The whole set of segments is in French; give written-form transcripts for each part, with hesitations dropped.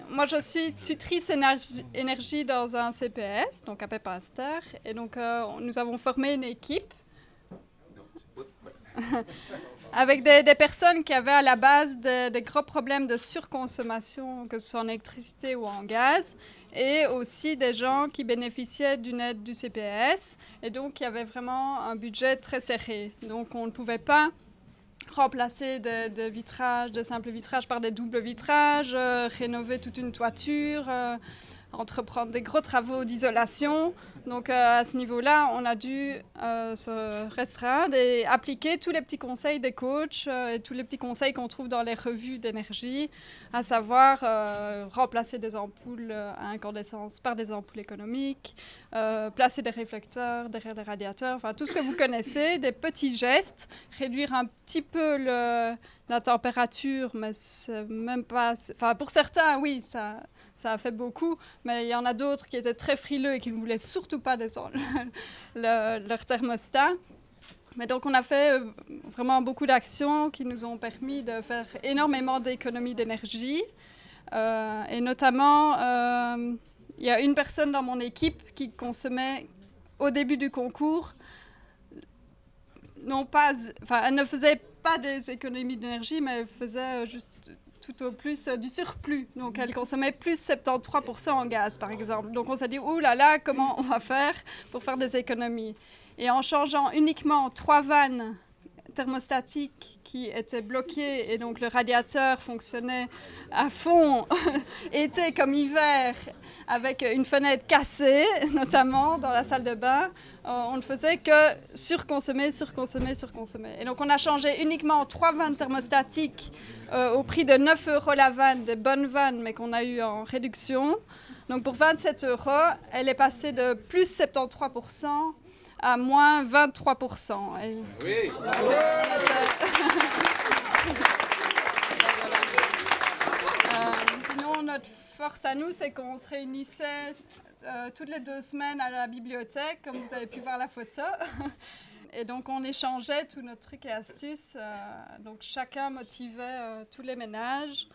moi, je suis tutrice énergie dans un CPS, donc à Pepinster. Et donc, nous avons formé une équipe avec des personnes qui avaient à la base des gros problèmes de surconsommation, que ce soit en électricité ou en gaz, et aussi des gens qui bénéficiaient d'une aide du CPS. Et donc, il y avait vraiment un budget très serré. Donc, on ne pouvait pas remplacer des vitrages, de simples vitrages par des doubles vitrages, rénover toute une toiture, entreprendre des gros travaux d'isolation. Donc à ce niveau-là, on a dû se restreindre et appliquer tous les petits conseils des coachs et tous les petits conseils qu'on trouve dans les revues d'énergie, à savoir remplacer des ampoules à incandescence par des ampoules économiques, placer des réflecteurs derrière des radiateurs, enfin tout ce que vous connaissez, des petits gestes, réduire un petit peu la température, mais c'est même pas... Enfin, pour certains, oui, ça a fait beaucoup, mais il y en a d'autres qui étaient très frileux et qui ne voulaient surtout pas descendre leur thermostat. Mais donc, on a fait vraiment beaucoup d'actions qui nous ont permis de faire énormément d'économies d'énergie. Et notamment, il y a une personne dans mon équipe qui consommait, au début du concours, elle ne faisait pas des économies d'énergie, mais elle faisait juste tout au plus du surplus. Donc, elle consommait plus 73% en gaz, par exemple. Donc, on s'est dit, ouh là là, comment on va faire pour faire des économies? Et en changeant uniquement 3 vannes thermostatiques qui étaient bloquées, et donc le radiateur fonctionnait à fond, été comme hiver, avec une fenêtre cassée, notamment dans la salle de bain, on ne faisait que surconsommer. Et donc on a changé uniquement 3 vannes thermostatiques au prix de 9 € la vanne, des bonnes vannes, mais qu'on a eu en réduction. Donc pour 27 €, elle est passée de plus 73% à moins 23%. Et... Oui. Sinon, notre force à nous, c'est qu'on se réunissait toutes les 2 semaines à la bibliothèque, comme vous avez pu voir la photo. Et donc, on échangeait tous nos trucs et astuces. Donc, chacun motivait tous les ménages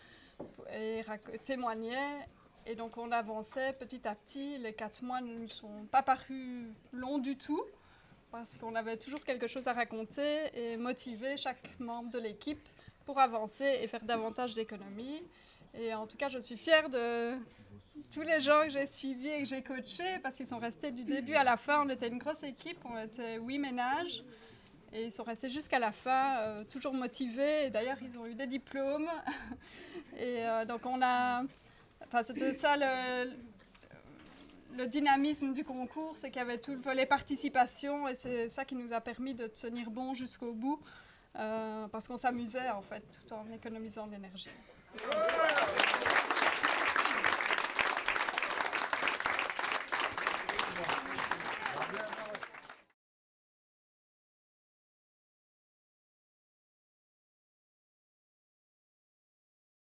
et témoignait. Et donc, on avançait petit à petit. Les 4 mois ne nous sont pas parus longs du tout, parce qu'on avait toujours quelque chose à raconter et motiver chaque membre de l'équipe pour avancer et faire davantage d'économies. Et en tout cas, je suis fière de tous les gens que j'ai suivis et que j'ai coachés, parce qu'ils sont restés du début à la fin. On était une grosse équipe, on était 8 ménages, et ils sont restés jusqu'à la fin, toujours motivés. Et d'ailleurs, ils ont eu des diplômes. Et donc, c'était ça le dynamisme du concours, c'est qu'il y avait tout le volet participation, et c'est ça qui nous a permis de tenir bon jusqu'au bout, parce qu'on s'amusait en fait, tout en économisant de l'énergie.